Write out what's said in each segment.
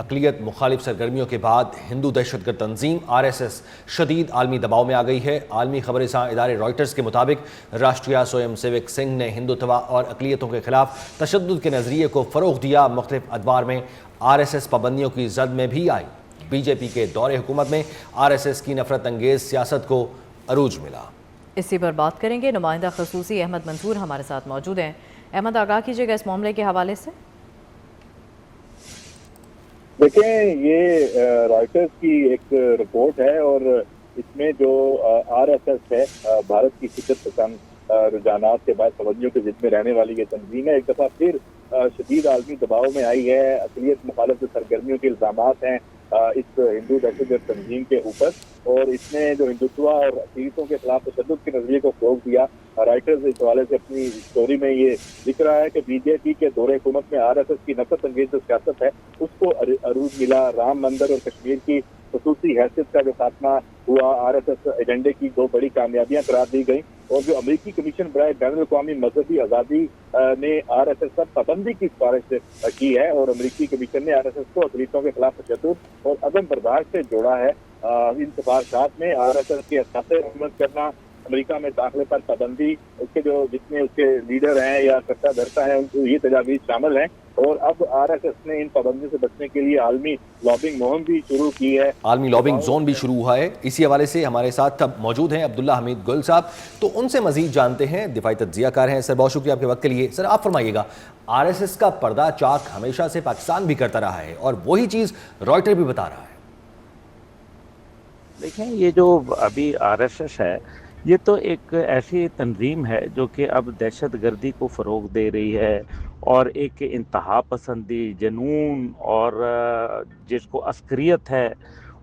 اقلیت مخالف سرگرمیوں کے بعد ہندو دہشت گرد تنظیم RSS شدید عالمی دباؤ میں آ گئی ہے۔ عالمی خبر رساں ادارے رائٹرز کے مطابق راشٹریہ سویم سیوک سنگھ نے ہندوتوا اور اقلیتوں کے خلاف تشدد کے نظریے کو فروغ دیا۔ مختلف ادوار میں RSS پابندیوں کی زد میں بھی آئی۔ BJP کے دور حکومت میں RSS کی نفرت انگیز سیاست کو عروج ملا۔ اسی پر بات کریں گے، نمائندہ خصوصی احمد منصور ہمارے ساتھ موجود ہیں۔ احمد، آگاہ کیجیے گا اس معاملے کے حوالے سے۔ دیکھیں، یہ رائٹرز کی ایک رپورٹ ہے اور اس میں جو RSS ہے، بھارت کی شدت پسند رجحانات کے بعد پابندیوں کے ضد میں رہنے والی یہ تنظیم ہے، ایک دفعہ پھر شدید عالمی دباؤ میں آئی ہے۔ اقلیت مخالف سرگرمیوں کے الزامات ہیں اس ہندو دہشت گرد تنظیم کے اوپر، اور اس نے جو ہندوتوا اور اقلیتوں کے خلاف تشدد کے نظریے کو فروغ دیا۔ رائٹرز اس حوالے سے اپنی اسٹوری میں یہ لکھ رہا ہے کہ BJP کے دور حکومت میں RSS کی نفرت انگیز جو سیاست ہے اس کو عروج ملا۔ رام مندر اور کشمیر کی خصوصی حیثیت کا جو خاتمہ ہوا RSS ایجنڈے کی دو بڑی کامیابیاں قرار دی گئیں، اور جو امریکی کمیشن برائے بین الاقوامی مذہبی آزادی نے RSS پر پابندی کی سفارش کی ہے، اور امریکی کمیشن نے RSS کو اقلیتوں کے خلاف تشدد اور عدم برداشت سے جوڑا ہے۔ ان سفارشات میں RSS کے اثاثے حکومت کرنا، امریکہ میں داخلے پر پابندی، اس کے جو جتنے اس کے لیڈر ہیں یا کرتا دھرتا ہیں ان کو یہ تجاویز شامل ہیں، اور اب RSS نے ان پابندیوں سے بچنے کے لیے عالمی لابنگ مہم بھی شروع کی ہے، عالمی لابنگ زون بھی شروع ہوا ہے۔ اسی حوالے سے ہمارے ساتھ اب موجود ہیں عبداللہ حمید گل صاحب، تو ان سے مزید جانتے ہیں، دفاعی تجزیہ کار ہیں۔ سر، بہت شکریہ آپ کے وقت کے لیے۔ سر، آپ فرمائیے گا، RSS کا پردہ چاک ہمیشہ سے پاکستان بھی کرتا رہا ہے اور وہی چیز رائٹر بھی بتا رہا ہے۔ دیکھیں، یہ جو ابھی RSS ہے یہ تو ایک ایسی تنظیم ہے جو کہ اب دہشت گردی کو فروغ دے رہی ہے، اور ایک انتہا پسندی، جنون اور جس کو عسکریت ہے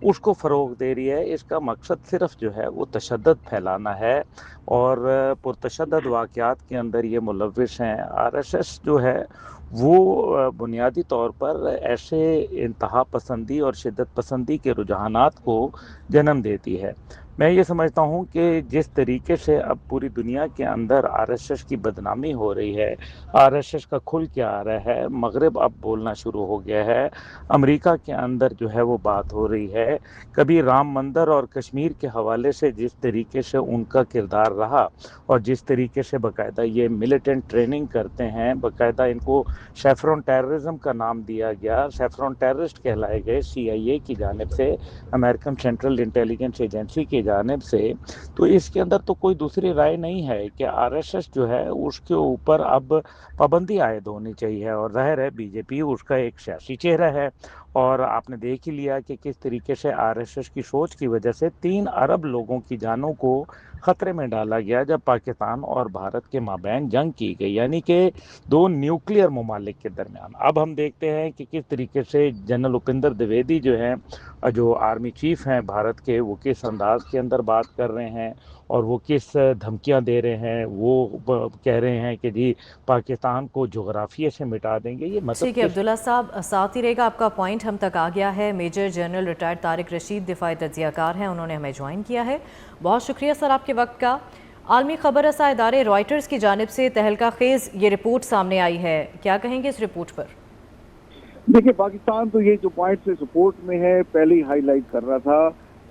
اس کو فروغ دے رہی ہے۔ اس کا مقصد صرف جو ہے وہ تشدد پھیلانا ہے، اور پرتشدد واقعات کے اندر یہ ملوث ہیں۔ RSS جو ہے وہ بنیادی طور پر ایسے انتہا پسندی اور شدت پسندی کے رجحانات کو جنم دیتی ہے۔ میں یہ سمجھتا ہوں کہ جس طریقے سے اب پوری دنیا کے اندر RSS کی بدنامی ہو رہی ہے، RSS کا کھل کے آ رہا ہے، مغرب اب بولنا شروع ہو گیا ہے، امریکہ کے اندر جو ہے وہ بات ہو رہی ہے، کبھی رام مندر اور کشمیر کے حوالے سے جس طریقے سے ان کا کردار رہا، اور جس طریقے سے باقاعدہ یہ ملیٹنٹ ٹریننگ کرتے ہیں، باقاعدہ ان کو سیفرون ٹیررزم کا نام دیا گیا، سیفرون ٹیررسٹ کہلائے گئے CIA کی جانب سے، امریکن سینٹرل انٹیلیجنس ایجنسی کی جانب سے۔ تو اس کے اندر تو کوئی دوسری رائے نہیں ہے کہ RSS جو ہے اس کے اوپر اب پابندی عائد ہونی چاہیے، اور ظاہر ہے BJP اس کا ایک سیاسی چہرہ ہے، اور آپ نے دیکھ ہی لیا کہ کس طریقے سے RSS کی سوچ کی وجہ سے 3 ارب لوگوں کی جانوں کو خطرے میں ڈالا گیا جب پاکستان اور بھارت کے مابین جنگ کی گئی، یعنی کہ 2 نیوکلیئر ممالک کے درمیان۔ اب ہم دیکھتے ہیں کہ کس طریقے سے جنرل اپندر دویدی جو ہیں، جو آرمی چیف ہیں بھارت کے، وہ کس انداز کے اندر بات کر رہے ہیں، اور وہ کس دھمکیاں دے رہے ہیں۔ وہ کہہ رہے ہیں کہ جی پاکستان کو جغرافیے سے مٹا دیں گے۔ یہ مطلب ٹھیک ہے عبداللہ صاحب، ساتھ ہی رہے گا، آپ کا پوائنٹ ہم تک آ گیا ہے۔ Major general retired Tariq Rashid دفاعی تجزیہ کار ہیں، انہوں نے ہمیں جوائن کیا ہے۔ بہت شکریہ سر آپ کے وقت کا۔ عالمی خبر رساں ادارے رائٹرز کی جانب سے تہلکہ خیز یہ رپورٹ سامنے آئی ہے، کیا کہیں گے اس رپورٹ پر؟ دیکھیے، پاکستان تو یہ جو پوائنٹ سے سپورٹ میں ہے پہلے ہی ہائی لائٹ کر رہا تھا،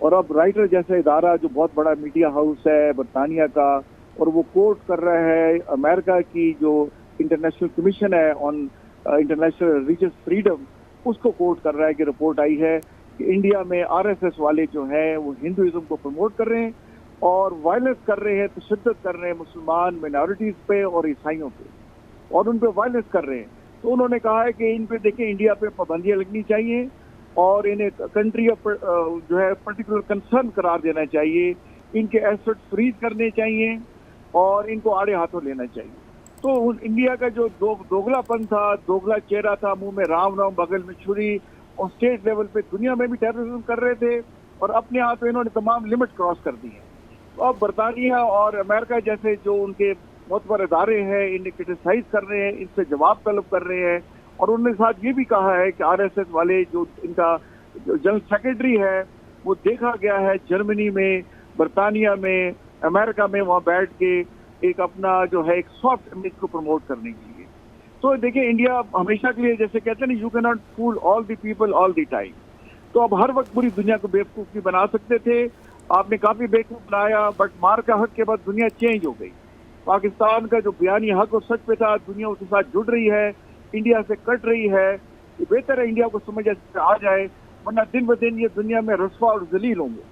اور اب رائٹر جیسا ادارہ جو بہت بڑا میڈیا ہاؤس ہے برطانیہ کا، اور وہ کوٹ کر رہا ہے امریکہ کی جو انٹرنیشنل کمیشن ہے آن انٹرنیشنل ریلیجس فریڈم، اس کو کوٹ کر رہا ہے کہ رپورٹ آئی ہے کہ انڈیا میں RSS والے جو ہیں وہ ہندوازم کو پروموٹ کر رہے ہیں اور وائلنس کر رہے ہیں، تشدد کر رہے ہیں مسلمان مائنورٹیز پہ اور عیسائیوں پہ، اور ان پہ وائلنس کر رہے ہیں۔ تو انہوں نے کہا ہے کہ ان پہ دیکھیں انڈیا پہ پابندیاں لگنی چاہیے، اور انہیں کنٹری آف جو ہے پرٹیکولر کنسرن قرار دینا چاہیے، ان کے ایسٹ فریز کرنے چاہیے، اور ان کو آڑے ہاتھوں لینا چاہیے۔ تو انڈیا کا جو دوگلا پن تھا، دوگلا چہرہ تھا، منہ میں رام بغل میں چھری، اور اسٹیٹ لیول پہ دنیا میں بھی ٹیررزم کر رہے تھے، اور اپنے ہاتھ میں انہوں نے تمام لمٹ کراس کر دی ہے۔ تو اب برطانیہ اور امریکہ جیسے جو ان کے معتبر ادارے ہیں انہیں کرٹیسائز کر رہے ہیں، ان سے جواب طلب کر رہے ہیں، اور انہوں نے ساتھ یہ بھی کہا ہے کہ RSS والے جو ان کا جنرل سیکرٹری ہے وہ دیکھا گیا ہے جرمنی میں، برطانیہ میں، امریکہ میں، وہاں بیٹھ کے ایک اپنا جو ہے ایک سافٹ امیج کو پروموٹ کرنے کے لیے۔ تو دیکھیں انڈیا ہمیشہ کے لیے جیسے کہتے ہیں نا you can not fool all the people all the time. تو اب ہر وقت پوری دنیا کو بیوقوف بھی بنا سکتے تھے. آپ نے کافی بیوقوف بنایا بٹ مار کا حق کے بعد دنیا چینج ہو گئی. پاکستان کا جو بیانی حق اور سچ پہ تھا دنیا اس کے ساتھ جڑ رہی ہے, انڈیا سے کٹ رہی ہے. یہ بہتر ہے انڈیا کو سمجھ آ جائے ورنہ دن ب دن یہ دنیا میں رسوا اور ذلیل ہوں گے.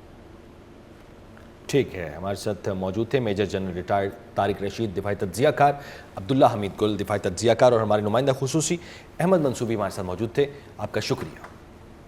ٹھیک ہے, ہمارے ساتھ موجود تھے major general retired Tariq Rashid دفاعی تجزیہ کار, عبداللہ حمید گل دفاعی تجزیہ کار, اور ہمارے نمائندہ خصوصی احمد منصوبی ہمارے ساتھ موجود تھے. آپ کا شکریہ.